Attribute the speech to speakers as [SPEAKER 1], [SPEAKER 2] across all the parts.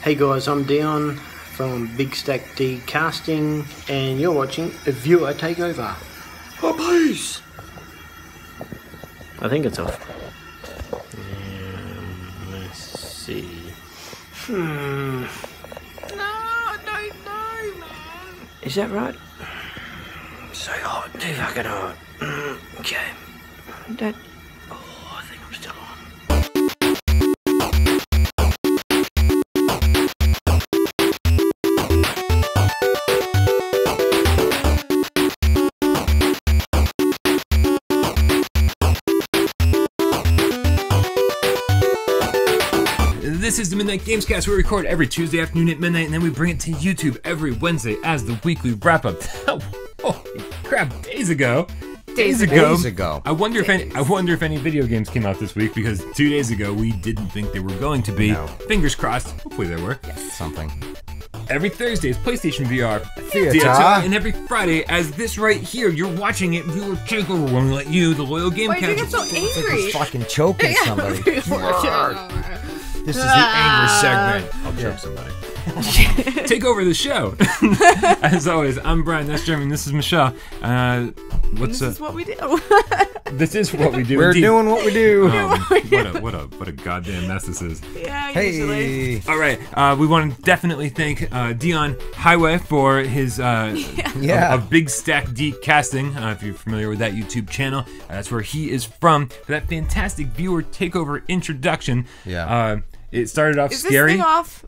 [SPEAKER 1] Hey guys, I'm Dion from Big Stack D Casting, and you're watching a viewer takeover. Oh, please! I think it's off. Let's see. No, man. Is that right? So hot, too fucking hot. Okay. That. Oh, I think I'm still on.
[SPEAKER 2] This is the Midnight Gamescast. We record every Tuesday afternoon at midnight, and then we bring it to YouTube every Wednesday as the weekly wrap-up. Holy crap! Days ago. I wonder if any video games came out this week, because 2 days ago we didn't think they were going to be. No. Fingers crossed. Hopefully there were.
[SPEAKER 3] Yes. Something.
[SPEAKER 2] Every Thursday is PlayStation VR,
[SPEAKER 3] Theater.
[SPEAKER 2] And every Friday, as this right here, you're watching it, viewer takeover when we let you, the loyal game
[SPEAKER 4] catcher. Why do you get so angry?
[SPEAKER 3] He's fucking choking somebody.
[SPEAKER 2] This is the anger segment. I'll choke somebody. Take over the show. As always, I'm Brian, that's Jeremy, and this is Michelle.
[SPEAKER 4] This is what we do.
[SPEAKER 2] This is what we do.
[SPEAKER 3] We're
[SPEAKER 2] indeed.
[SPEAKER 3] doing what we do.
[SPEAKER 2] What a goddamn mess this is.
[SPEAKER 4] Yeah,
[SPEAKER 3] hey.
[SPEAKER 4] usually.
[SPEAKER 2] All right, we want to definitely thank Dion Highway for his of Big Stack D Casting. If you're familiar with that YouTube channel, that's where he is from. For that fantastic viewer takeover introduction.
[SPEAKER 3] Yeah.
[SPEAKER 2] It started off
[SPEAKER 4] Is
[SPEAKER 2] scary.
[SPEAKER 4] This thing off?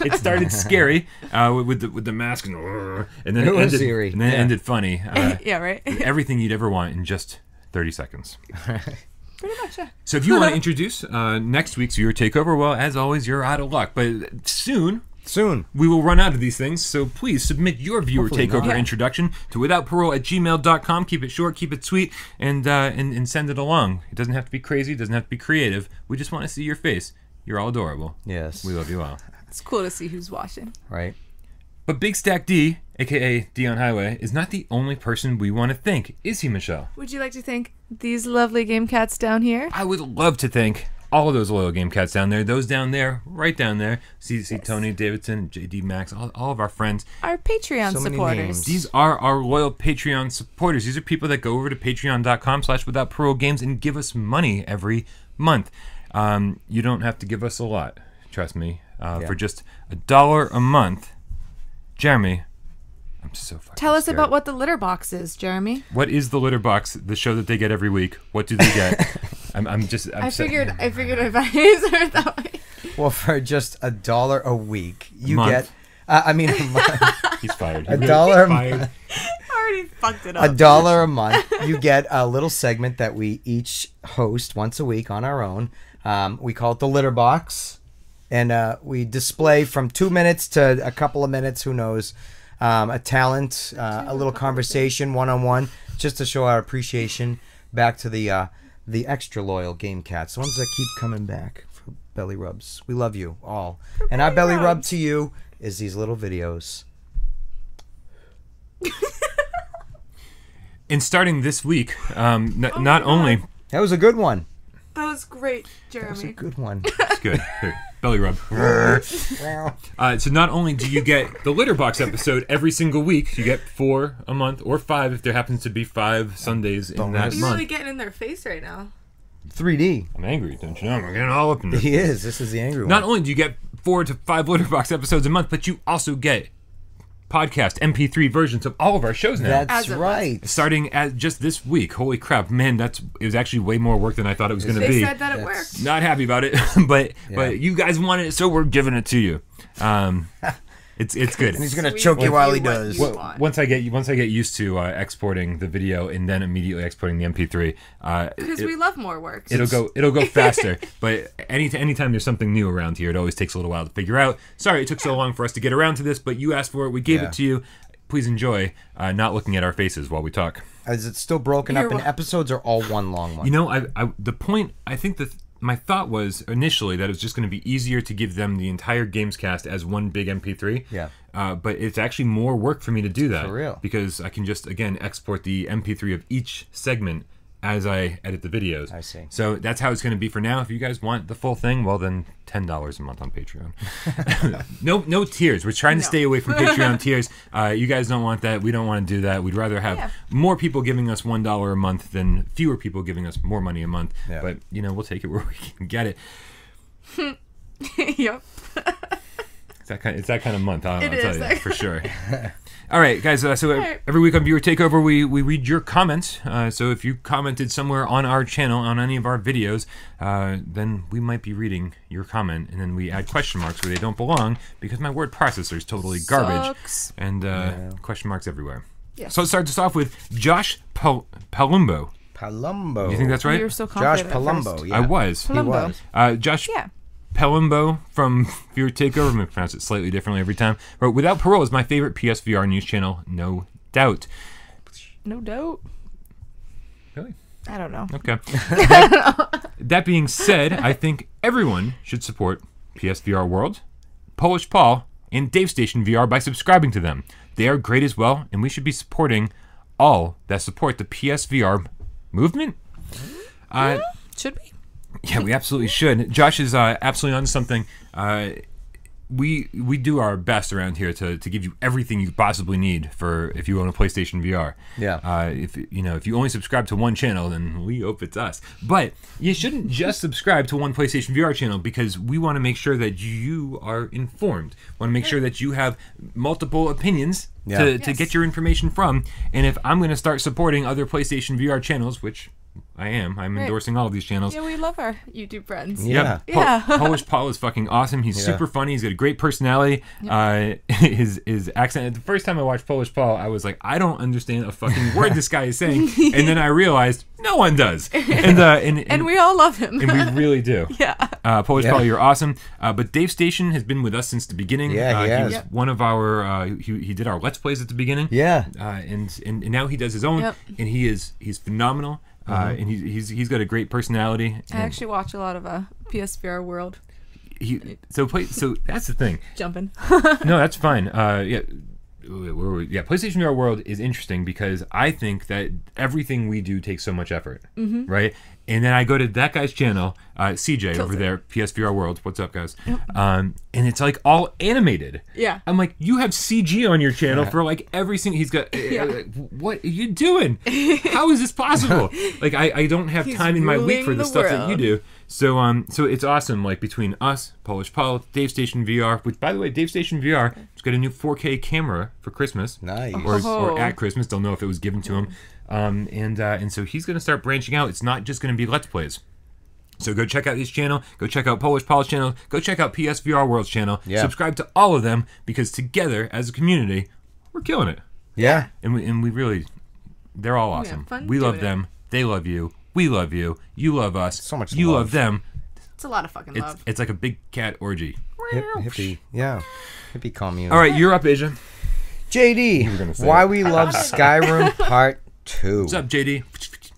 [SPEAKER 2] It started scary with the mask and then it ended funny.
[SPEAKER 4] Yeah, right.
[SPEAKER 2] Everything you'd ever want in just 30 seconds.
[SPEAKER 4] Pretty much, yeah.
[SPEAKER 2] So if you want to introduce next week's viewer takeover, well, as always, you're out of luck. But soon we will run out of these things. So please submit your viewer takeover introduction to withoutparole@gmail.com. Keep it short, keep it sweet, and send it along. It doesn't have to be crazy. It doesn't have to be creative. We just want to see your face. You're all adorable.
[SPEAKER 3] Yes.
[SPEAKER 2] We love you all.
[SPEAKER 4] It's cool to see who's watching.
[SPEAKER 3] Right.
[SPEAKER 2] But Big Stack D, a.k.a. Dion Highway, is not the only person we want to thank, is he, Michelle?
[SPEAKER 4] Would you like to thank these lovely game cats down here?
[SPEAKER 2] I would love to thank all of those loyal game cats down there. Those down there, right down there. See Tony Davidson, JD Max, all of our friends.
[SPEAKER 4] Our Patreon supporters.
[SPEAKER 2] These are our loyal Patreon supporters. These are people that go over to patreon.com/withoutparole and give us money every month. You don't have to give us a lot, trust me. For just $1 a month, Jeremy, I'm so fucking
[SPEAKER 4] Tell us
[SPEAKER 2] scared.
[SPEAKER 4] about what the litter box is, Jeremy.
[SPEAKER 2] What is the litter box? The show that they get every week. What do they get?
[SPEAKER 4] I figured if I answered it that way.
[SPEAKER 3] Well, for just $1 a week, you
[SPEAKER 2] month.
[SPEAKER 3] get. A month.
[SPEAKER 2] He's fired.
[SPEAKER 3] $1 a month.
[SPEAKER 4] I already fucked it up.
[SPEAKER 3] $1 a month, you get a little segment that we each host once a week on our own. We call it the litter box, and we display from 2 minutes to a couple of minutes, who knows, a talent, a little conversation one-on-one, just to show our appreciation back to the extra loyal game cats, the ones that keep coming back for belly rubs. We love you all, and our belly rub to you is these little videos.
[SPEAKER 2] And starting this week, not only...
[SPEAKER 3] That was a good one.
[SPEAKER 4] That was great, Jeremy.
[SPEAKER 3] That was a good one.
[SPEAKER 2] It's good. Here, belly rub. So not only do you get the litter box episode every single week, you get 4 a month, or 5 if there happens to be 5 Sundays in that
[SPEAKER 4] You're
[SPEAKER 2] month.
[SPEAKER 4] really getting in their face right now.
[SPEAKER 3] 3D.
[SPEAKER 2] I'm angry, don't you know? I'm getting all up in this.
[SPEAKER 3] He is. This is the angry one.
[SPEAKER 2] Not only do you get 4 to 5 litter box episodes a month, but you also get podcast MP3 versions of all of our shows now.
[SPEAKER 3] That's right.
[SPEAKER 2] Starting at just this week. Holy crap, man! It was actually way more work than I thought it was going to be.
[SPEAKER 4] They said that it worked.
[SPEAKER 2] Not happy about it, but you guys wanted it, so we're giving it to you. It's good.
[SPEAKER 3] And he's gonna choke you while he does.
[SPEAKER 2] Once I get used to exporting the video and then immediately exporting the MP3,
[SPEAKER 4] because we love more work.
[SPEAKER 2] It'll go faster. But anytime there's something new around here, it always takes a little while to figure out. Sorry it took so long for us to get around to this, but you asked for it. We gave it to you. Please enjoy not looking at our faces while we talk.
[SPEAKER 3] Is it still broken up in episodes, or all one long one?
[SPEAKER 2] You know, I think that my thought was initially that it was just going to be easier to give them the entire Gamescast as one big MP3.
[SPEAKER 3] Yeah.
[SPEAKER 2] But it's actually more work for me to do that.
[SPEAKER 3] For real.
[SPEAKER 2] Because I can just, again, export the MP3 of each segment as I edit the videos.
[SPEAKER 3] I see.
[SPEAKER 2] So that's how it's going to be for now. If you guys want the full thing, well then $10 a month on Patreon. No tiers. We're trying to stay away from Patreon tiers. You guys don't want that. We don't want to do that. We'd rather have more people giving us $1 a month than fewer people giving us more money a month. Yeah. But we'll take it where we can get it.
[SPEAKER 4] Yep.
[SPEAKER 2] It's that kind of month. I'll tell you for sure. All right, guys. Every week on Viewer Takeover, we read your comments. So if you commented somewhere on our channel, on any of our videos, then we might be reading your comment, and then we add question marks where they don't belong because my word processor is totally garbage. And question marks everywhere. Yes. So let's start this off with Josh Palumbo.
[SPEAKER 3] Palumbo.
[SPEAKER 2] You think that's right?
[SPEAKER 4] You were so confident.
[SPEAKER 3] Josh Palumbo.
[SPEAKER 2] Yeah. I was.
[SPEAKER 4] Palumbo.
[SPEAKER 2] He was. Josh. Yeah. Palumbo from Viewer Takeover, I'm going to pronounce it slightly differently every time. But Without Parole is my favorite PSVR news channel, no doubt.
[SPEAKER 4] No doubt?
[SPEAKER 2] Really?
[SPEAKER 4] I don't know.
[SPEAKER 2] Okay. That being said, I think everyone should support PSVR World, Polish Paul, and Dave Station VR by subscribing to them. They are great as well, and we should be supporting all that support the PSVR movement.
[SPEAKER 4] Should we?
[SPEAKER 2] Yeah, we absolutely should. Josh is absolutely on something. We do our best around here to give you everything you possibly need for if you own a PlayStation VR.
[SPEAKER 3] Yeah.
[SPEAKER 2] If you only subscribe to one channel, then we hope it's us. But you shouldn't just subscribe to one PlayStation VR channel because we want to make sure that you are informed. We want to make sure that you have multiple opinions to get your information from. And if I'm going to start supporting other PlayStation VR channels, which I'm endorsing all of these channels.
[SPEAKER 4] Yeah, we love our YouTube friends.
[SPEAKER 2] Yeah. Polish Paul is fucking awesome. He's super funny. He's got a great personality. Yep. His accent. The first time I watched Polish Paul, I was like, I don't understand a fucking word this guy is saying. And then I realized no one does. And
[SPEAKER 4] we all love him.
[SPEAKER 2] And we really do.
[SPEAKER 4] Yeah.
[SPEAKER 2] Polish Paul, you're awesome. But Dave Station has been with us since the beginning.
[SPEAKER 3] Yeah, he has.
[SPEAKER 2] He was one of our. He did our Let's Plays at the beginning.
[SPEAKER 3] Yeah.
[SPEAKER 2] And now he does his own. Yep. And he's phenomenal. And he's got a great personality.
[SPEAKER 4] I actually watch a lot of PSVR World.
[SPEAKER 2] So that's the thing.
[SPEAKER 4] Jumping.
[SPEAKER 2] No, that's fine. PlayStation VR World is interesting because I think that everything we do takes so much effort, right? And then I go to that guy's channel, CJ over there, PSVR World. What's up, guys? Yep. And it's like all animated.
[SPEAKER 4] Yeah.
[SPEAKER 2] I'm like, you have CG on your channel for like every single. He's got. What are you doing? How is this possible? Like I don't have time in my week for the stuff that you do. So it's awesome. Like between us, Polish Paul, Dave Station VR, which by the way, Dave Station VR has got a new 4K camera for Christmas.
[SPEAKER 3] Nice.
[SPEAKER 2] Or at Christmas. Don't know if it was given to him. And so he's going to start branching out. It's not just going to be Let's Plays. So go check out his channel. Go check out Polish Paul's channel. Go check out PSVR World's channel. Yeah. Subscribe to all of them because together as a community, we're killing it.
[SPEAKER 3] Yeah.
[SPEAKER 2] And we really, they're all awesome. We love them. They love you. We love you. You love us.
[SPEAKER 3] So much
[SPEAKER 2] you
[SPEAKER 3] love.
[SPEAKER 2] Love them.
[SPEAKER 4] It's a lot of fucking love.
[SPEAKER 2] It's like a big cat orgy.
[SPEAKER 3] Hippie. Yeah. Hippie commune.
[SPEAKER 2] All right, you're up, Asia.
[SPEAKER 3] JD, why we love Skyrim Part 2.
[SPEAKER 2] What's up, JD?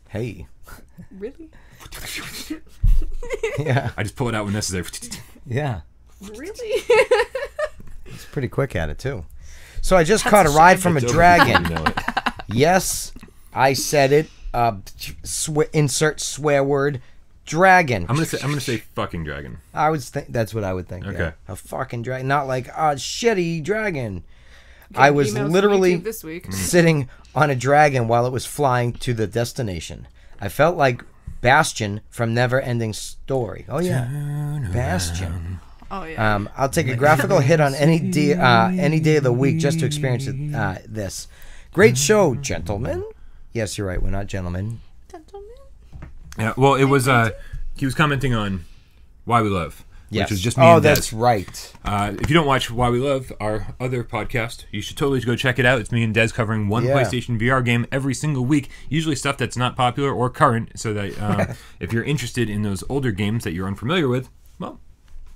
[SPEAKER 3] Hey.
[SPEAKER 4] Really?
[SPEAKER 3] Yeah.
[SPEAKER 2] I just pull it out when necessary.
[SPEAKER 3] Yeah.
[SPEAKER 4] Really?
[SPEAKER 3] It's pretty quick at it, too. So I just caught a ride from a dragon.
[SPEAKER 2] You know it.
[SPEAKER 3] Yes, I said it. Insert swear word. Dragon.
[SPEAKER 2] I'm gonna say fucking dragon.
[SPEAKER 3] That's what I would think.
[SPEAKER 2] Okay.
[SPEAKER 3] Yeah. A fucking dragon, not like a shitty dragon. I was literally
[SPEAKER 4] this week.
[SPEAKER 3] sitting on a dragon while it was flying to the destination. I felt like Bastion from Never Ending Story. Oh yeah, Bastion.
[SPEAKER 4] Oh yeah.
[SPEAKER 3] I'll take a graphical hit on any day of the week just to experience this. Great show, gentlemen. Yes, you're right. We're not gentlemen.
[SPEAKER 4] Gentlemen.
[SPEAKER 2] Yeah. Well, it was. He was commenting on Why We Love.
[SPEAKER 3] Yes.
[SPEAKER 2] Which was just me and Des.
[SPEAKER 3] That's right.
[SPEAKER 2] If you don't watch Why We Love, our other podcast, you should totally go check it out. It's me and Des covering one PlayStation VR game every single week, usually stuff that's not popular or current, so that if you're interested in those older games that you're unfamiliar with, well,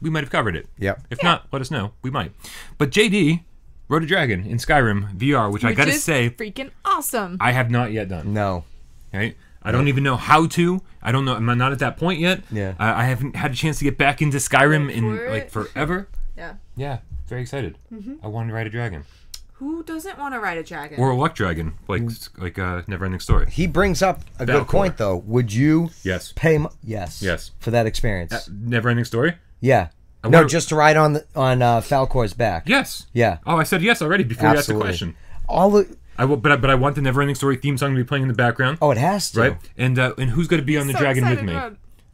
[SPEAKER 2] we might have covered it.
[SPEAKER 3] Yep.
[SPEAKER 2] If not, let us know. We might. But JD wrote a dragon in Skyrim VR, which I gotta say,
[SPEAKER 4] freaking awesome.
[SPEAKER 2] I have not yet done.
[SPEAKER 3] No.
[SPEAKER 2] Right? I don't even know how to. I don't know. I'm not at that point yet.
[SPEAKER 3] Yeah.
[SPEAKER 2] I haven't had a chance to get back into Skyrim in like forever.
[SPEAKER 4] Yeah.
[SPEAKER 2] Yeah. Very excited. I wanted to ride a dragon.
[SPEAKER 4] Who doesn't want to ride a dragon?
[SPEAKER 2] Or a luck dragon, like Neverending Story.
[SPEAKER 3] He brings up a good point, though. Would you pay yes for that experience?
[SPEAKER 2] Neverending Story?
[SPEAKER 3] Yeah. No, just to ride on Falcor's back.
[SPEAKER 2] Yes.
[SPEAKER 3] Yeah.
[SPEAKER 2] Oh, I said yes already before you asked the question. But I want the Neverending Story theme song to be playing in the background.
[SPEAKER 3] Oh, it has to.
[SPEAKER 2] Right? And who's going to be on the dragon with me?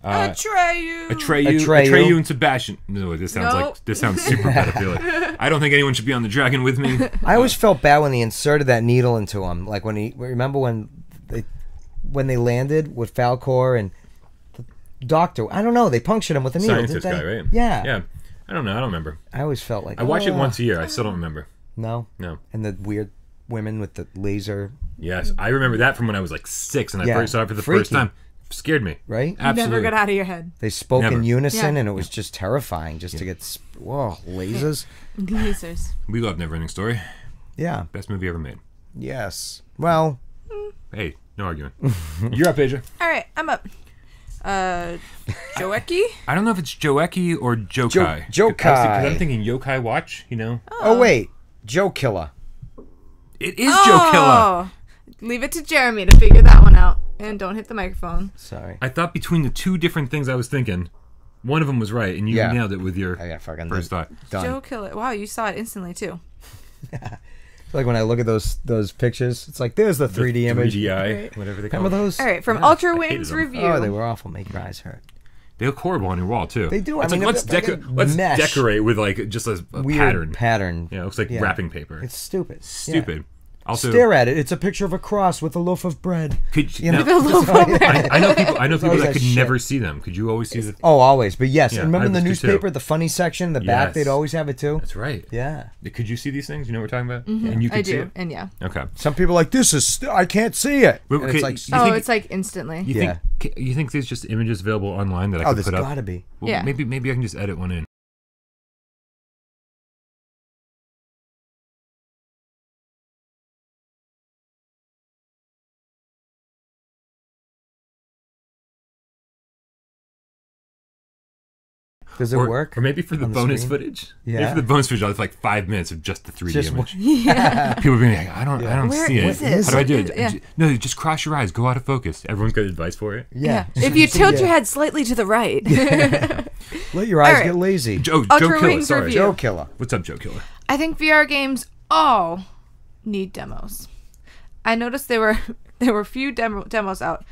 [SPEAKER 4] Atreyu
[SPEAKER 2] and Sebastian. No, this sounds super pedophilic. I don't think anyone should be on the dragon with me.
[SPEAKER 3] I always felt bad when they inserted that needle into him. Like remember when they landed with Falcor and the doctor. I don't know. They punctured him with a needle.
[SPEAKER 2] Scientist guy, right?
[SPEAKER 3] Yeah.
[SPEAKER 2] Yeah. I don't know. I don't remember.
[SPEAKER 3] I always felt like
[SPEAKER 2] I watch it once a year. I still don't remember.
[SPEAKER 3] No. And the weird women with the laser.
[SPEAKER 2] Yes, I remember that from when I was like 6 and I first saw it for the first time. Scared me.
[SPEAKER 3] Right?
[SPEAKER 2] Absolutely.
[SPEAKER 4] You never got out of your head.
[SPEAKER 3] They spoke in unison and it was just terrifying just to get... Whoa, lasers.
[SPEAKER 4] Lasers.
[SPEAKER 2] We love Neverending Story.
[SPEAKER 3] Yeah.
[SPEAKER 2] Best movie ever made.
[SPEAKER 3] Yes. Well...
[SPEAKER 2] Hey, no argument. You're up, Asia.
[SPEAKER 4] All right, I'm up. Joeki?
[SPEAKER 2] I don't know if it's Joeki or Jokai.
[SPEAKER 3] Jokai.
[SPEAKER 2] Because I'm thinking Yokai Watch, you know?
[SPEAKER 3] Oh, wait. Joe Killer.
[SPEAKER 2] It is Joe Killer.
[SPEAKER 4] Leave it to Jeremy to figure that one out. And don't hit the microphone.
[SPEAKER 3] Sorry.
[SPEAKER 2] I thought between the two different things I was thinking, one of them was right, and you nailed it with your first thought.
[SPEAKER 3] Done.
[SPEAKER 4] Joe Killer. Wow, you saw it instantly, too.
[SPEAKER 3] Like when I look at those pictures, it's like there's the 3D image.
[SPEAKER 2] 3DI, whatever they call it.
[SPEAKER 3] Remember those?
[SPEAKER 4] All right, from Ultra Wings Review.
[SPEAKER 3] Oh, they were awful. Make your eyes hurt.
[SPEAKER 2] They look horrible on your wall, too.
[SPEAKER 3] They do.
[SPEAKER 2] It's like, let's decorate with like just a
[SPEAKER 3] weird
[SPEAKER 2] pattern. Yeah, it looks like wrapping paper.
[SPEAKER 3] It's stupid.
[SPEAKER 2] Stupid.
[SPEAKER 3] Yeah.
[SPEAKER 2] Also,
[SPEAKER 3] stare at it. It's a picture of a cross with a loaf of bread.
[SPEAKER 2] I know people that could never see them. Could you always see the?
[SPEAKER 3] Oh, always. But yes,
[SPEAKER 2] Yeah,
[SPEAKER 3] remember in the
[SPEAKER 2] I was too.
[SPEAKER 3] newspaper, the funny section, in the back, they'd always have it too.
[SPEAKER 2] That's right.
[SPEAKER 3] Yeah.
[SPEAKER 2] Could you see these things? You know what we're talking about?
[SPEAKER 4] Mm-hmm.
[SPEAKER 2] And you could
[SPEAKER 4] I
[SPEAKER 2] see
[SPEAKER 4] do,
[SPEAKER 2] it?
[SPEAKER 4] and yeah.
[SPEAKER 2] Okay.
[SPEAKER 3] Some people are like, this is, I can't see it.
[SPEAKER 2] Wait,
[SPEAKER 3] And it's like,
[SPEAKER 4] it's like instantly.
[SPEAKER 2] You think there's just images available online that I could put up?
[SPEAKER 3] there's gotta be.
[SPEAKER 2] Well,
[SPEAKER 4] yeah.
[SPEAKER 2] Maybe I can just edit one in.
[SPEAKER 3] Does it work?
[SPEAKER 2] Or maybe for the bonus footage.
[SPEAKER 3] Yeah.
[SPEAKER 2] Maybe for the bonus footage, I'll have like 5 minutes of just the 3D
[SPEAKER 3] Just
[SPEAKER 2] image.
[SPEAKER 4] Yeah.
[SPEAKER 2] People are being like, I don't
[SPEAKER 4] Where
[SPEAKER 2] see it.
[SPEAKER 4] is it?
[SPEAKER 2] How do I do it?
[SPEAKER 4] Yeah.
[SPEAKER 2] No, just cross your eyes. Go out of focus. Everyone's got advice for it.
[SPEAKER 3] Yeah.
[SPEAKER 4] If you tilt your head slightly to the right.
[SPEAKER 3] Let your eyes get lazy.
[SPEAKER 2] Joe Killer.
[SPEAKER 4] Wings
[SPEAKER 2] Sorry.
[SPEAKER 4] Review.
[SPEAKER 3] Joe Killer.
[SPEAKER 2] What's up, Joe Killer?
[SPEAKER 4] I think VR games all need demos. I noticed there were few demos out.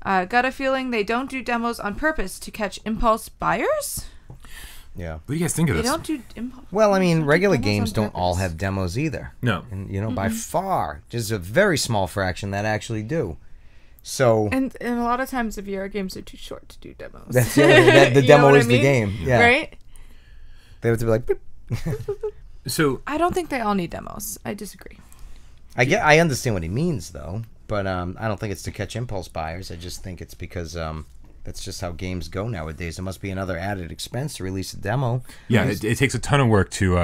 [SPEAKER 4] Got a feeling they don't do demos on purpose to catch impulse buyers?
[SPEAKER 3] Yeah.
[SPEAKER 2] What do you guys think of
[SPEAKER 4] They
[SPEAKER 2] this?
[SPEAKER 4] don't do impulse.
[SPEAKER 3] Well, I mean, regular
[SPEAKER 4] demos
[SPEAKER 3] games
[SPEAKER 4] on
[SPEAKER 3] don't all
[SPEAKER 4] purpose.
[SPEAKER 3] have demos either.
[SPEAKER 2] No.
[SPEAKER 3] And, by far, just a very small fraction that actually do. So...
[SPEAKER 4] And a lot of times the VR games are too short to do demos.
[SPEAKER 3] That's the
[SPEAKER 4] You
[SPEAKER 3] demo
[SPEAKER 4] know what
[SPEAKER 3] is
[SPEAKER 4] I mean?
[SPEAKER 3] the game. Yeah.
[SPEAKER 4] Right?
[SPEAKER 3] They have to be like... Beep.
[SPEAKER 2] So
[SPEAKER 4] I don't think they all need demos. I disagree.
[SPEAKER 3] I understand what he means, though. But I don't think it's to catch impulse buyers. I just think it's because... that's just how games go nowadays. There must be another added expense to release a demo.
[SPEAKER 2] yeah, it takes a ton of work to.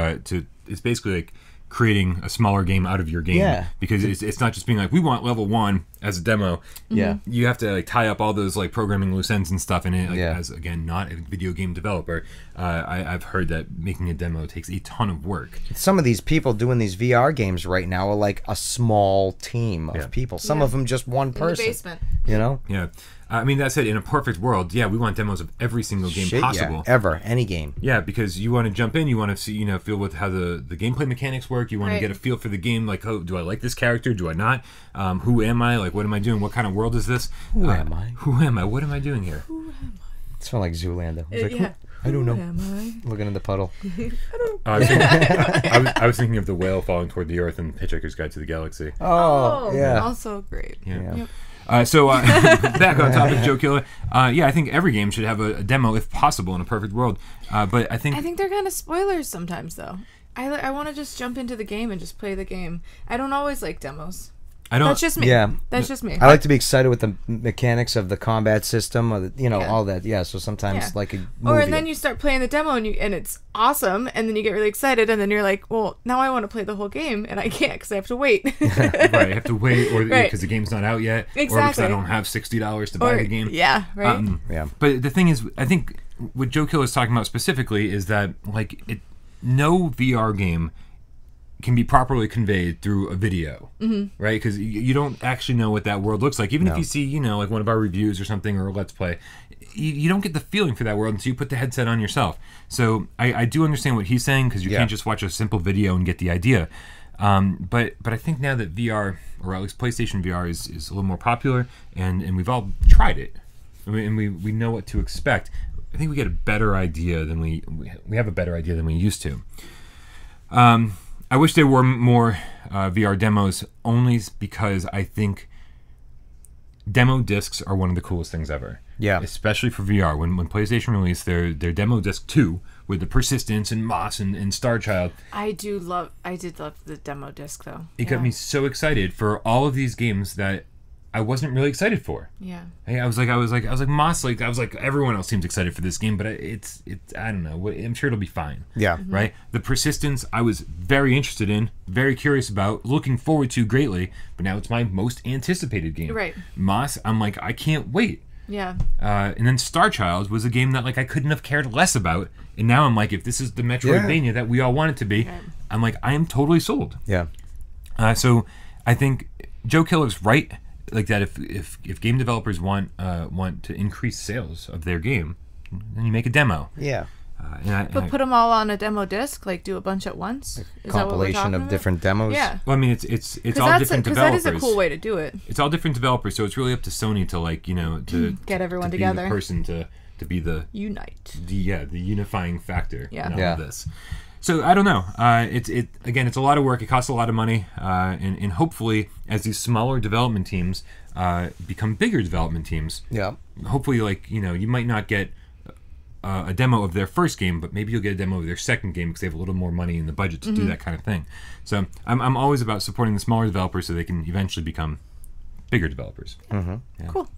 [SPEAKER 2] It's basically like creating a smaller game out of your game.
[SPEAKER 3] Yeah.
[SPEAKER 2] Because it's not just being like we want level 1 as a demo.
[SPEAKER 3] Yeah.
[SPEAKER 2] You have to like tie up all those like programming loose ends and stuff in it. Like,
[SPEAKER 3] Yeah.
[SPEAKER 2] As again, not a video game developer, I've heard that making a demo takes a ton of work.
[SPEAKER 3] Some of these people doing these VR games right now are like a small team of people. Some of them just one person.
[SPEAKER 4] In the basement.
[SPEAKER 3] You know?
[SPEAKER 2] Yeah. I mean, that said, in a perfect world, we want demos of every single game possible.
[SPEAKER 3] Yeah, ever. Any game.
[SPEAKER 2] Yeah, because you want to jump in, you want to see, feel with how the gameplay mechanics work. You want to get a feel for the game, like, oh, do I like this character? Do I not? Who am I? Like, what am I doing? What kind of world is this?
[SPEAKER 3] Who am I?
[SPEAKER 2] Who am I? What am I doing here?
[SPEAKER 3] It sounds like Zoolander. It's like,
[SPEAKER 4] Yeah.
[SPEAKER 3] I don't know.
[SPEAKER 4] Who am I?
[SPEAKER 3] Looking in the puddle.
[SPEAKER 2] I was thinking of the whale falling toward the earth in Hitchhiker's Guide to the Galaxy.
[SPEAKER 3] Oh, yeah.
[SPEAKER 4] Also great.
[SPEAKER 2] Yeah.
[SPEAKER 4] Yep.
[SPEAKER 2] Back on topic, Joe Killer. I think every game should have a demo if possible in a perfect world. But I think
[SPEAKER 4] they're kind of spoilers sometimes, though. I want to just jump into the game and just play the game. I don't always like demos.
[SPEAKER 2] I don't.
[SPEAKER 4] That's just me.
[SPEAKER 3] Yeah.
[SPEAKER 4] That's just me.
[SPEAKER 3] I like to be excited with the mechanics of the combat system, or all that. Yeah, so sometimes like a movie.
[SPEAKER 4] And then you start playing the demo and it's awesome, and then you get really excited, and then you're like, well, now I want to play the whole game, and I can't because I have to wait.
[SPEAKER 2] Right, I have to wait, or
[SPEAKER 4] Right.
[SPEAKER 2] because the game's not out yet, or because
[SPEAKER 4] Exactly.
[SPEAKER 2] I don't have $60 to buy the game.
[SPEAKER 4] Yeah, right.
[SPEAKER 3] Yeah.
[SPEAKER 2] But the thing is, I think what Joe Killer is talking about specifically is that no VR game can be properly conveyed through a video, right? Because you don't actually know what that world looks like. Even if you see, like one of our reviews or something or a Let's Play, you don't get the feeling for that world until you put the headset on yourself. So I do understand what he's saying, because you can't just watch a simple video and get the idea. But I think now that VR, or at least PlayStation VR, is a little more popular, and we've all tried it, and we know what to expect, I think we get a better idea than we have a better idea than we used to. I wish there were more VR demos, only because I think demo discs are one of the coolest things ever. Yeah. Especially for VR. When PlayStation released their demo disc 2 with the Persistence and Moss and Starchild.
[SPEAKER 4] I did love the demo disc though.
[SPEAKER 2] It got me so excited for all of these games that I wasn't really excited for.
[SPEAKER 4] Yeah.
[SPEAKER 2] I was like Moss, I was like, everyone else seems excited for this game, but it's I don't know. I'm sure it'll be fine. Yeah. Right? The Persistence I was very interested in, very curious about, looking forward to greatly, but now it's my most anticipated game.
[SPEAKER 4] Right.
[SPEAKER 2] Moss, I'm like, I can't wait.
[SPEAKER 4] Yeah.
[SPEAKER 2] And then Starchild was a game that I couldn't have cared less about, and now I'm like, if this is the Metroidvania that we all want it to be, I'm like, I am totally sold. Yeah. So I think Joe Killer's right. Like that, if game developers want to increase sales of their game, then you make a demo. Yeah.
[SPEAKER 4] But put them all on a demo disc, like do a bunch at once.
[SPEAKER 3] Is compilation of different demos.
[SPEAKER 4] Yeah.
[SPEAKER 2] Well, I mean, it's all different developers. Because that is a
[SPEAKER 4] cool way to do it.
[SPEAKER 2] It's all different developers, so it's really up to Sony to to
[SPEAKER 4] get everyone
[SPEAKER 2] to
[SPEAKER 4] together.
[SPEAKER 2] Be the person to be the
[SPEAKER 4] the
[SPEAKER 2] unifying factor in all of this.
[SPEAKER 3] So
[SPEAKER 2] I don't know. It's a lot of work. It costs a lot of money, and hopefully, as these smaller development teams become bigger development teams, hopefully, you might not get a demo of their first game, but maybe you'll get a demo of their second game because they have a little more money in the budget to do that kind of thing. So I'm always about supporting the smaller developers so they can eventually become bigger developers.
[SPEAKER 4] Yeah. Cool.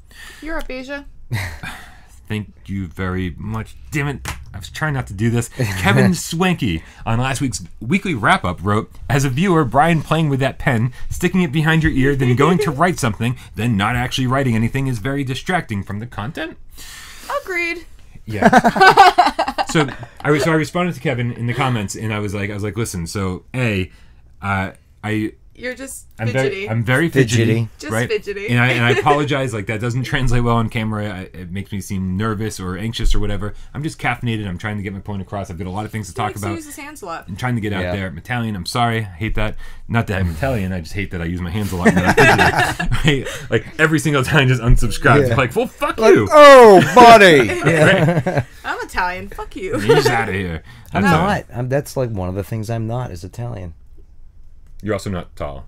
[SPEAKER 4] Europe, Asia.
[SPEAKER 2] Thank you very much. Damn it. I was trying not to do this. Kevin Swanky on last week's weekly wrap-up wrote, as a viewer, Brian playing with that pen, sticking it behind your ear, then going to write something, then not actually writing anything is very distracting from the content.
[SPEAKER 4] Agreed.
[SPEAKER 2] Yeah. So I responded to Kevin in the comments, and I was like, listen, so
[SPEAKER 4] you're just fidgety.
[SPEAKER 2] I'm very fidgety.
[SPEAKER 4] Just
[SPEAKER 2] right?
[SPEAKER 4] fidgety.
[SPEAKER 2] And I apologize. That doesn't translate well on camera. It makes me seem nervous or anxious or whatever. I'm just caffeinated. I'm trying to get my point across. I've got a lot of things to talk about.
[SPEAKER 4] He use his hands a lot.
[SPEAKER 2] I'm trying to get out there. I'm Italian. I'm sorry. I hate that. Not that I'm Italian. I just hate that I use my hands a lot. Right? Every single Italian just unsubscribes. Yeah. Well, fuck you.
[SPEAKER 3] Oh, buddy.
[SPEAKER 4] Right? I'm Italian. Fuck you.
[SPEAKER 2] He's out of here.
[SPEAKER 3] I'm not. That's one of the things I'm not is Italian.
[SPEAKER 2] You're also not tall.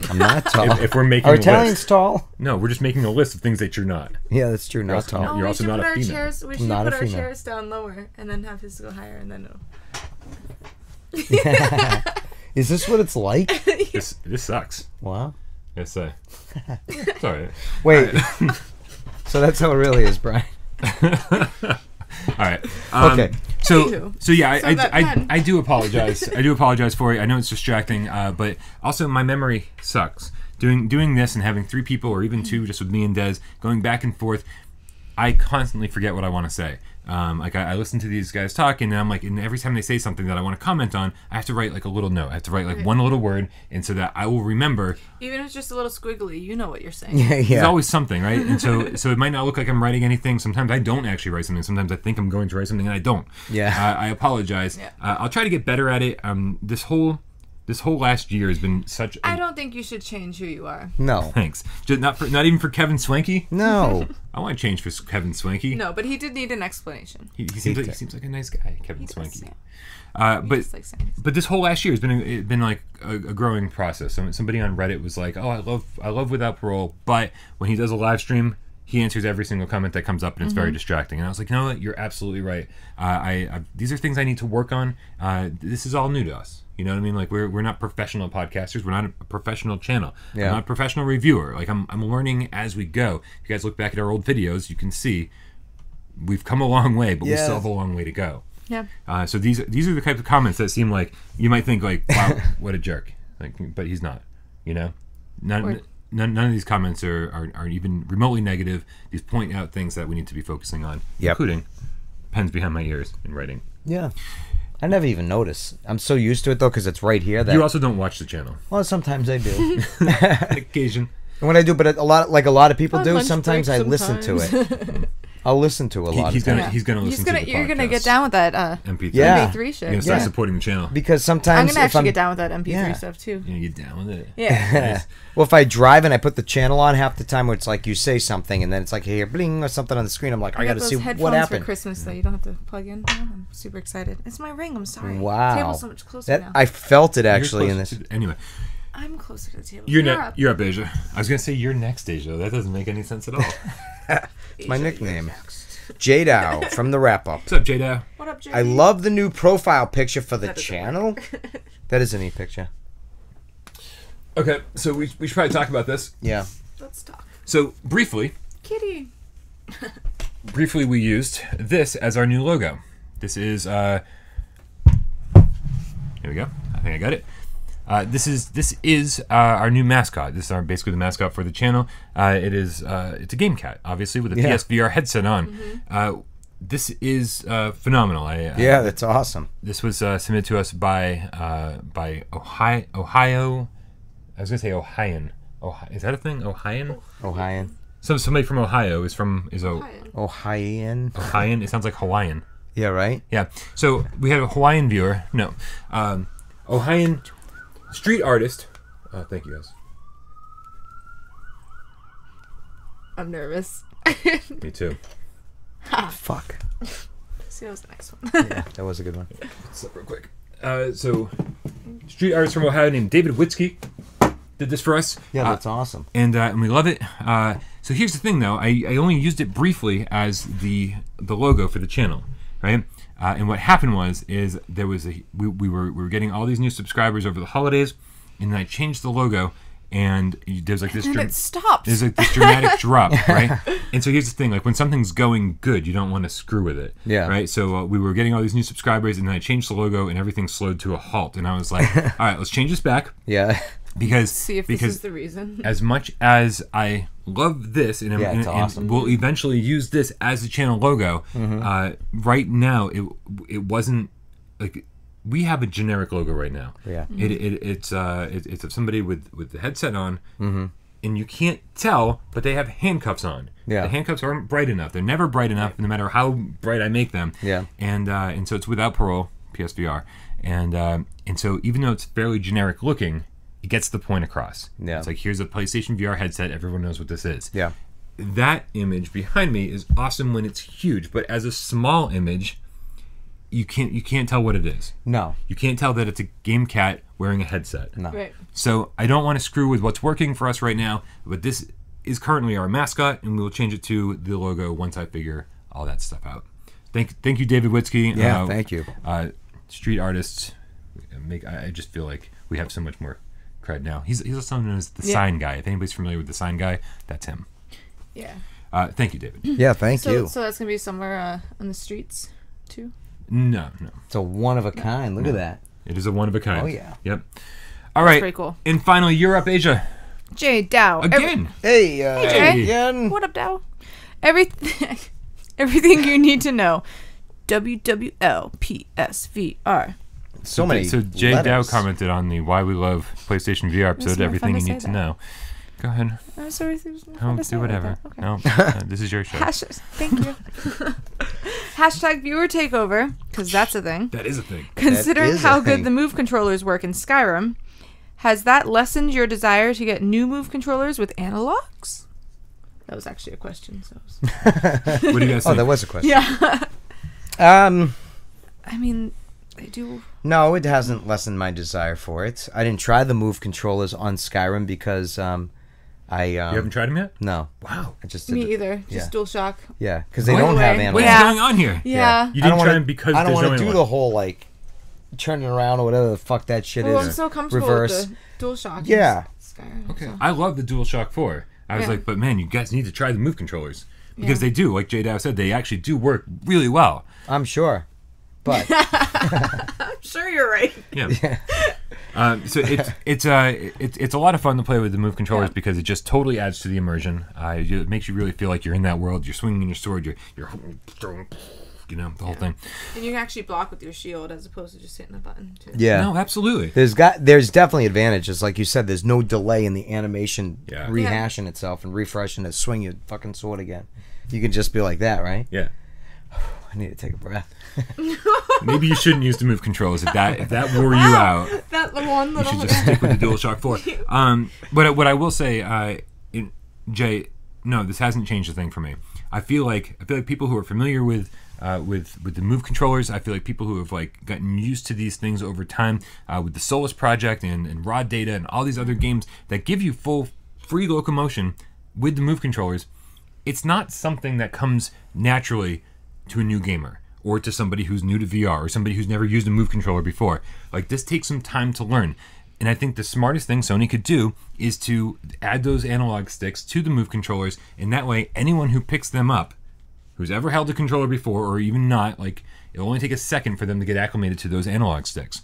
[SPEAKER 3] I'm not tall.
[SPEAKER 2] If we're making
[SPEAKER 3] Are Italians tall?
[SPEAKER 2] No, we're just making a list of things that you're not.
[SPEAKER 3] Yeah, that's true. Not tall.
[SPEAKER 4] No,
[SPEAKER 2] you're also not a female.
[SPEAKER 4] We should put our chairs down lower and then have his go higher, and then
[SPEAKER 3] Is this what it's like?
[SPEAKER 2] This sucks.
[SPEAKER 3] Wow.
[SPEAKER 2] Yes, sorry.
[SPEAKER 3] Wait. So that's how it really is, Brian.
[SPEAKER 2] All right.
[SPEAKER 4] Okay.
[SPEAKER 2] So yeah, I do apologize. I do apologize for it. I know it's distracting, but also my memory sucks. Doing this and having 3 people or even 2 just with me and Des going back and forth, I constantly forget what I want to say. I listen to these guys talk, and I'm and every time they say something that I want to comment on, I have to write a little note. I have to write one little word, and so that I will remember.
[SPEAKER 4] Even if it's just a little squiggly, you know what you're saying.
[SPEAKER 3] Yeah.
[SPEAKER 2] There's always something, right? And so it might not look like I'm writing anything. Sometimes I don't actually write something. Sometimes I think I'm going to write something and I don't.
[SPEAKER 3] Yeah.
[SPEAKER 2] I apologize. Yeah. I'll try to get better at it. This whole last year has been such.
[SPEAKER 4] I don't think you should change who you are.
[SPEAKER 3] No,
[SPEAKER 2] thanks. Just not even for Kevin Swanky.
[SPEAKER 3] No,
[SPEAKER 2] I want to change for Kevin Swanky.
[SPEAKER 4] No, but he did need an explanation.
[SPEAKER 2] He seems like a nice guy, Kevin Swanky. But this whole last year has been a growing process. Somebody on Reddit was like, "Oh, I love Without Parole," but when he does a live stream, he answers every single comment that comes up, and it's very distracting. And I was like, you know what? You're absolutely right. These are things I need to work on. This is all new to us. You know what I mean? We're not professional podcasters. We're not a professional channel. Yeah. I'm not a professional reviewer. I'm learning as we go. If you guys look back at our old videos, you can see we've come a long way, but we still have a long way to go.
[SPEAKER 4] Yeah.
[SPEAKER 2] So these are the type of comments that seem like you might think wow, what a jerk. But he's not. You know, none of these comments are even remotely negative. These point out things that we need to be focusing on, including pens behind my ears and writing.
[SPEAKER 3] Yeah. I never even notice. I'm so used to it though because it's right here. That
[SPEAKER 2] You also don't watch the channel.
[SPEAKER 3] well, sometimes I do.
[SPEAKER 2] On occasion.
[SPEAKER 3] When I do, but a lot of people
[SPEAKER 4] On
[SPEAKER 3] do.
[SPEAKER 4] lunch
[SPEAKER 3] Sometimes I
[SPEAKER 4] break
[SPEAKER 3] listen to it. I'll listen to a lot.
[SPEAKER 2] He's
[SPEAKER 3] of
[SPEAKER 2] gonna
[SPEAKER 3] times.
[SPEAKER 2] he's gonna listen to the
[SPEAKER 4] You're gonna
[SPEAKER 2] podcast.
[SPEAKER 4] get down with that
[SPEAKER 2] MP3.
[SPEAKER 3] Yeah.
[SPEAKER 4] MP3 shit.
[SPEAKER 2] You're gonna start
[SPEAKER 3] Yeah.
[SPEAKER 2] supporting the channel.
[SPEAKER 3] Because sometimes
[SPEAKER 4] I'm gonna
[SPEAKER 3] if
[SPEAKER 4] actually get down with that MP3
[SPEAKER 3] Yeah.
[SPEAKER 4] stuff too.
[SPEAKER 2] You're gonna get down with it.
[SPEAKER 4] Yeah.
[SPEAKER 3] Well, if I drive and I put the channel on half the time, where it's like you say something and then it's like hey, bling or something on the screen, I'm like I
[SPEAKER 4] got
[SPEAKER 3] gotta
[SPEAKER 4] those
[SPEAKER 3] see
[SPEAKER 4] headphones
[SPEAKER 3] what happened.
[SPEAKER 4] for Christmas that you don't have to plug in. Oh, I'm super excited. It's my ring. I'm sorry.
[SPEAKER 3] Wow.
[SPEAKER 4] The table's so much closer
[SPEAKER 3] That
[SPEAKER 4] now.
[SPEAKER 3] I felt it
[SPEAKER 2] You're
[SPEAKER 3] actually in
[SPEAKER 2] close
[SPEAKER 3] this.
[SPEAKER 2] to- anyway,
[SPEAKER 4] I'm closer to the table.
[SPEAKER 2] you're up, Asia. I was gonna say you're next, Asia. That doesn't make any sense at all.
[SPEAKER 3] It's my nickname. J-Dow from the wrap up.
[SPEAKER 2] What's up, J-Dow?
[SPEAKER 4] What up, Jay?
[SPEAKER 3] I love the new profile picture for the
[SPEAKER 4] That doesn't
[SPEAKER 3] channel. That is a neat picture.
[SPEAKER 2] Okay, so we should probably talk about this.
[SPEAKER 3] Yeah.
[SPEAKER 4] Let's talk.
[SPEAKER 2] So briefly,
[SPEAKER 4] Kitty.
[SPEAKER 2] we used this as our new logo. This is here we go. I think I got it. This is our new mascot. This is basically the mascot for the channel. It's a game cat, obviously, with a
[SPEAKER 3] Yeah.
[SPEAKER 2] PSVR headset on. This is phenomenal.
[SPEAKER 3] Yeah, that's awesome.
[SPEAKER 2] This was submitted to us by Ohio. I was gonna say Ohioan. Is that a thing? Ohioan?
[SPEAKER 3] Ohioan.
[SPEAKER 2] Somebody from Ohio is
[SPEAKER 3] Ohioan.
[SPEAKER 2] Ohioan. It sounds like Hawaiian.
[SPEAKER 3] Yeah, right?
[SPEAKER 2] Yeah. So we had a Hawaiian viewer. No, Ohioan street artist. Thank you guys.
[SPEAKER 4] I'm nervous.
[SPEAKER 2] Me too.
[SPEAKER 3] Fuck.
[SPEAKER 4] See, that was the next one.
[SPEAKER 3] Yeah, that was a good one.
[SPEAKER 2] Let's look real quick. So, street artist from Ohio named David Witzke did this for us.
[SPEAKER 3] Yeah, that's awesome.
[SPEAKER 2] And we love it. So here's the thing, though. I only used it briefly as the logo for the channel, right? And what happened is there was we were getting all these new subscribers over the holidays, and then I changed the logo, and there's like this.
[SPEAKER 4] And it stops.
[SPEAKER 2] There's like this dramatic drop, right? And so here's the thing: like when something's going good, you don't want to screw with it,
[SPEAKER 3] Yeah.
[SPEAKER 2] right? So we were getting all these new subscribers, and then I changed the logo, and everything slowed to a halt. And I was like, all right, let's change this back.
[SPEAKER 3] Yeah.
[SPEAKER 2] Because
[SPEAKER 4] See if this is the reason.
[SPEAKER 2] as much as I love this, and,
[SPEAKER 3] Yeah, it's awesome.
[SPEAKER 2] and we'll eventually use this as the channel logo, right now it wasn't like we have a generic logo right now.
[SPEAKER 3] Yeah.
[SPEAKER 2] It's somebody with the headset on, and you can't tell, but they have handcuffs on.
[SPEAKER 3] Yeah.
[SPEAKER 2] The handcuffs aren't bright enough. They're never bright enough, no matter how bright I make them.
[SPEAKER 3] Yeah.
[SPEAKER 2] And so it's without Parole, PSVR, and so even though it's fairly generic looking, it gets the point across.
[SPEAKER 3] Yeah.
[SPEAKER 2] It's like, here's a PlayStation VR headset. Everyone knows what this is.
[SPEAKER 3] Yeah.
[SPEAKER 2] That image behind me is awesome when it's huge, but as a small image, you can't tell what it is.
[SPEAKER 3] No.
[SPEAKER 2] You can't tell that it's a game cat wearing a headset.
[SPEAKER 3] No.
[SPEAKER 4] Right.
[SPEAKER 2] So I don't want to screw with what's working for us right now, but this is currently our mascot, and we will change it to the logo once I figure all that stuff out. Thank you, David Witzke.
[SPEAKER 3] Yeah, thank you.
[SPEAKER 2] Street artists I just feel like we have so much more cred now. He's also known as the sign guy. If anybody's familiar with the sign guy, that's him.
[SPEAKER 4] Yeah.
[SPEAKER 2] Thank you, David.
[SPEAKER 3] Yeah, thank you.
[SPEAKER 4] So that's gonna be somewhere on the streets too.
[SPEAKER 2] No.
[SPEAKER 3] It's a one of a kind. Look at that.
[SPEAKER 2] It is a one of a kind.
[SPEAKER 3] Oh, yeah.
[SPEAKER 2] Yep. All right.
[SPEAKER 4] pretty cool.
[SPEAKER 2] And finally, you're up, Asia.
[SPEAKER 4] Jay Dow.
[SPEAKER 2] Again.
[SPEAKER 3] Hey,
[SPEAKER 4] Jay.
[SPEAKER 3] again.
[SPEAKER 4] What up, Dow? Everything you need to know. WWL PSVR.
[SPEAKER 3] So many.
[SPEAKER 2] So Jay Dow
[SPEAKER 3] letters.
[SPEAKER 2] commented on the Why We Love PlayStation VR episode,
[SPEAKER 4] more
[SPEAKER 2] everything
[SPEAKER 4] fun
[SPEAKER 2] you
[SPEAKER 4] to
[SPEAKER 2] need
[SPEAKER 4] say
[SPEAKER 2] to
[SPEAKER 4] that.
[SPEAKER 2] know. Go ahead.
[SPEAKER 4] I'm sorry. It was fun
[SPEAKER 2] No,
[SPEAKER 4] to say
[SPEAKER 2] do
[SPEAKER 4] it like
[SPEAKER 2] whatever.
[SPEAKER 4] that. Okay.
[SPEAKER 2] No, this is your show.
[SPEAKER 4] Thank you. Hashtag viewer takeover, because that's a thing.
[SPEAKER 2] That is a thing.
[SPEAKER 4] Considering
[SPEAKER 3] is a
[SPEAKER 4] how good
[SPEAKER 3] thing.
[SPEAKER 4] the Move controllers work in Skyrim, has that lessened your desire to get new Move controllers with analogs? That was actually a question. So
[SPEAKER 2] What do you guys
[SPEAKER 3] Oh,
[SPEAKER 2] think?
[SPEAKER 3] that was a question.
[SPEAKER 4] yeah.
[SPEAKER 3] I
[SPEAKER 4] mean, they do.
[SPEAKER 3] No, it hasn't lessened my desire for it. I didn't try the Move controllers on Skyrim because
[SPEAKER 2] you haven't tried them yet?
[SPEAKER 3] No.
[SPEAKER 2] Wow.
[SPEAKER 3] I just
[SPEAKER 4] Me
[SPEAKER 3] did
[SPEAKER 4] either. Just
[SPEAKER 3] Yeah.
[SPEAKER 4] DualShock.
[SPEAKER 3] Yeah, because they
[SPEAKER 4] By the
[SPEAKER 3] don't have
[SPEAKER 4] way,
[SPEAKER 3] animals.
[SPEAKER 2] What's
[SPEAKER 4] Yeah.
[SPEAKER 2] going on here?
[SPEAKER 4] Yeah.
[SPEAKER 2] You
[SPEAKER 3] I
[SPEAKER 2] didn't
[SPEAKER 3] don't
[SPEAKER 2] try
[SPEAKER 3] wanna-
[SPEAKER 2] them because
[SPEAKER 3] I don't
[SPEAKER 2] there's no
[SPEAKER 3] want to do
[SPEAKER 2] one.
[SPEAKER 3] the whole like turning around or whatever the fuck that shit
[SPEAKER 4] Well,
[SPEAKER 3] is.
[SPEAKER 4] I'm so comfortable
[SPEAKER 3] Reverse.
[SPEAKER 4] with the DualShock.
[SPEAKER 3] Yeah.
[SPEAKER 4] Skyrim.
[SPEAKER 2] Okay.
[SPEAKER 4] so.
[SPEAKER 2] I love the DualShock 4. I was
[SPEAKER 4] Yeah.
[SPEAKER 2] like, but man, you guys need to try the Move controllers. Because
[SPEAKER 4] Yeah.
[SPEAKER 2] they do, like J Dow said, they actually do work really well.
[SPEAKER 3] I'm sure, but
[SPEAKER 4] I'm sure you're right.
[SPEAKER 2] Yeah. So it's a lot of fun to play with the Move controllers
[SPEAKER 4] Yeah.
[SPEAKER 2] because it just totally adds to the immersion. It makes you really feel like you're in that world. You're swinging your sword. You're you know, the whole thing.
[SPEAKER 4] And you can actually block with your shield as opposed to just hitting the button, too.
[SPEAKER 3] Yeah.
[SPEAKER 2] No, absolutely.
[SPEAKER 3] There's definitely advantages. Like you said, there's no delay in the animation rehashing itself and refreshing to swing your fucking sword again. You can just be like that, right?
[SPEAKER 2] Yeah.
[SPEAKER 3] I need to take a breath.
[SPEAKER 2] Maybe you shouldn't use the move controls if that wore you out.
[SPEAKER 4] That one little.
[SPEAKER 2] You should just stick with the DualShock 4. But what I will say, Jay, no, this hasn't changed a thing for me. I feel like people who are familiar with the move controllers, I feel like people who have like gotten used to these things over time, with the Solus Project and Raw Data and all these other games that give you full free locomotion with the move controllers, it's not something that comes naturally to a new gamer or to somebody who's new to VR or somebody who's never used a move controller before. Like, this takes some time to learn. And I think the smartest thing Sony could do is to add those analog sticks to the move controllers, and that way anyone who picks them up, who's ever held a controller before or even not, like, it'll only take a second for them to get acclimated to those analog sticks.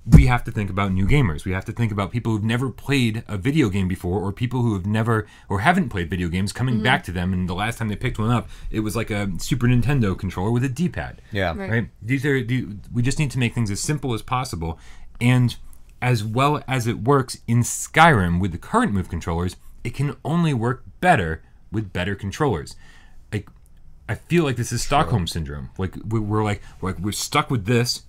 [SPEAKER 2] We have to think about new gamers. We have to think about people who've never played a video game before, or people who have never or haven't played video games coming back to them, and the last time they picked one up, it was like a Super Nintendo controller with a D-pad.
[SPEAKER 3] Yeah.
[SPEAKER 2] Right? We just need to make things as simple as possible, and as well as it works in Skyrim with the current move controllers, it can only work better with better controllers. Like, I feel like this is Stockholm Syndrome. Like, we're stuck with this,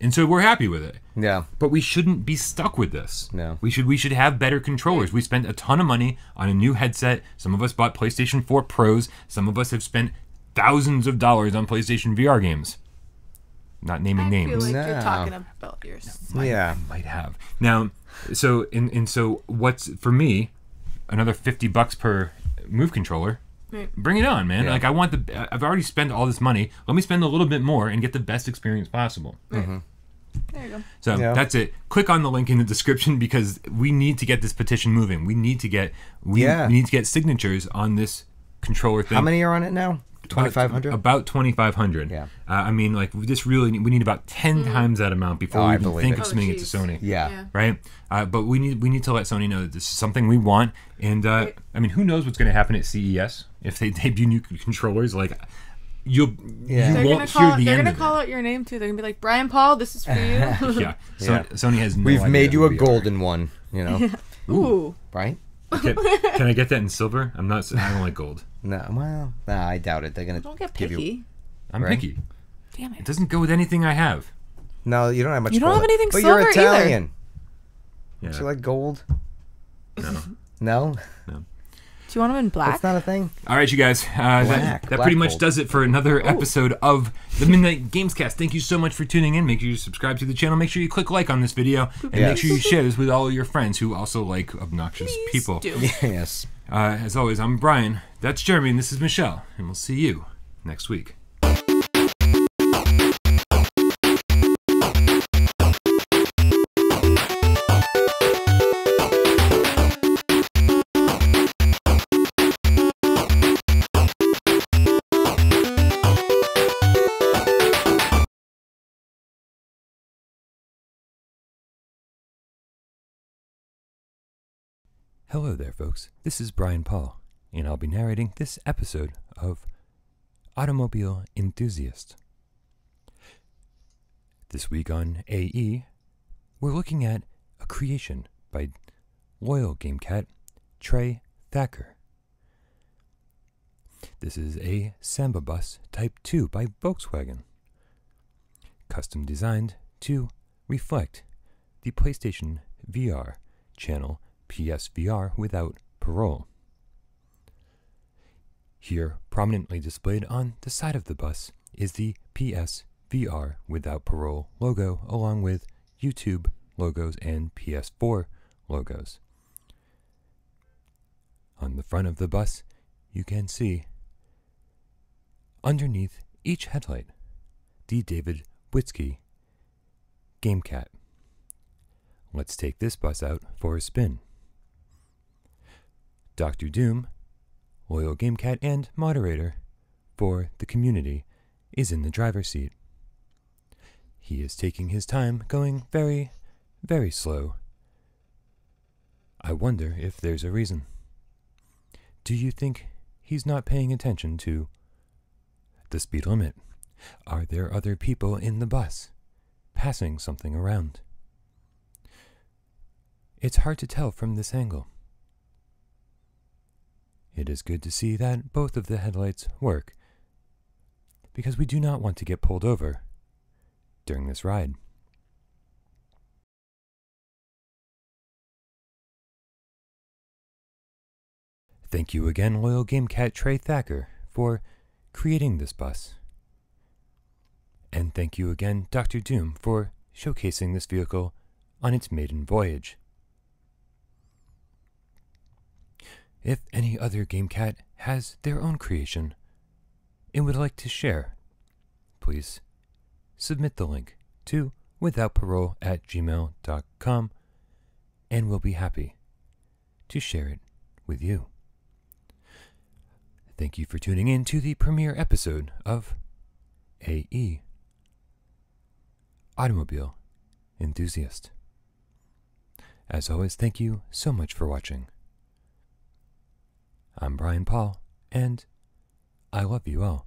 [SPEAKER 2] and so we're happy with it.
[SPEAKER 3] Yeah.
[SPEAKER 2] But we shouldn't be stuck with this.
[SPEAKER 3] No.
[SPEAKER 2] We should have better controllers. We spent a ton of money on a new headset. Some of us bought PlayStation 4 Pros. Some of us have spent thousands of dollars on PlayStation VR games. Not naming names.
[SPEAKER 4] I feel like you're talking about yours.
[SPEAKER 2] Might have. Now, so what's for me, another $50 per move controller. Right. Bring it on, man.
[SPEAKER 3] Yeah.
[SPEAKER 2] Like, I've already spent all this money. Let me spend a little bit more and get the best experience possible.
[SPEAKER 4] Right. Mm-hmm. There you go.
[SPEAKER 2] So that's it. Click on the link in the description because we need to get this petition moving. We need to get signatures on this controller thing.
[SPEAKER 3] How many are on it now? 2,500?
[SPEAKER 2] About 2,500.
[SPEAKER 3] Yeah.
[SPEAKER 2] I mean, like, we need about 10 times that amount before we even think of submitting it to Sony.
[SPEAKER 3] Yeah.
[SPEAKER 2] Right? But we need to let Sony know that this is something we want. And, I mean, who knows what's going to happen at CES if they debut new controllers. Like, you won't hear the end of it.
[SPEAKER 4] They're going to call out your name, too. They're going to be like, Brian Paul, this is for you.
[SPEAKER 2] Yeah. Sony has no
[SPEAKER 3] We've
[SPEAKER 2] idea
[SPEAKER 3] made you a
[SPEAKER 2] who we are.
[SPEAKER 3] golden one, you know.
[SPEAKER 4] Ooh.
[SPEAKER 3] Right?
[SPEAKER 2] Can I get that in silver? I don't like gold.
[SPEAKER 3] No, I doubt it. They're gonna
[SPEAKER 4] Don't get
[SPEAKER 3] give
[SPEAKER 4] picky.
[SPEAKER 3] you.
[SPEAKER 2] I'm picky.
[SPEAKER 4] Damn it.
[SPEAKER 2] It doesn't go with anything I have.
[SPEAKER 3] No, you don't have much.
[SPEAKER 4] You don't
[SPEAKER 3] gold.
[SPEAKER 4] have anything
[SPEAKER 3] but
[SPEAKER 4] silver
[SPEAKER 3] you're Italian.
[SPEAKER 2] Yeah.
[SPEAKER 3] Do you like gold?
[SPEAKER 2] No.
[SPEAKER 3] No.
[SPEAKER 4] Do you want them in black?
[SPEAKER 3] That's not a thing.
[SPEAKER 2] All right, you guys. That pretty much
[SPEAKER 3] gold.
[SPEAKER 2] does it for another episode of the Midnight Gamescast. Thank you so much for tuning in. Make sure you subscribe to the channel. Make sure you click like on this video. And make sure you share this with all of your friends who also like obnoxious people.
[SPEAKER 4] Do.
[SPEAKER 3] Yes.
[SPEAKER 2] As always, I'm Brian. That's Jeremy, and this is Michelle. And we'll see you next week. Hello there, folks. This is Brian Paul, and I'll be narrating this episode of Automobile Enthusiast. This week on AE, we're looking at a creation by loyal game cat Trey Thacker. This is a Samba Bus Type 2 by Volkswagen, custom designed to reflect the PlayStation VR channel PSVR without Parole. Here, prominently displayed on the side of the bus, is the PSVR without Parole logo, along with YouTube logos and PS4 logos. On the front of the bus, you can see, underneath each headlight, the David Witzke Game Cat. Let's take this bus out for a spin. Dr. Doom, loyal game cat and moderator for the community, is in the driver's seat. He is taking his time, going very, very slow. I wonder if there's a reason. Do you think he's not paying attention to the speed limit? Are there other people in the bus, passing something around? It's hard to tell from this angle. It is good to see that both of the headlights work, because we do not want to get pulled over during this ride. Thank you again, loyal GameCat Trey Thacker, for creating this bus. And thank you again, Dr. Doom, for showcasing this vehicle on its maiden voyage. If any other GameCat has their own creation and would like to share, please submit the link to withoutparole@gmail.com, and we'll be happy to share it with you. Thank you for tuning in to the premiere episode of AE, Automobile Enthusiast. As always, thank you so much for watching. I'm Brian Paul, and I love you all.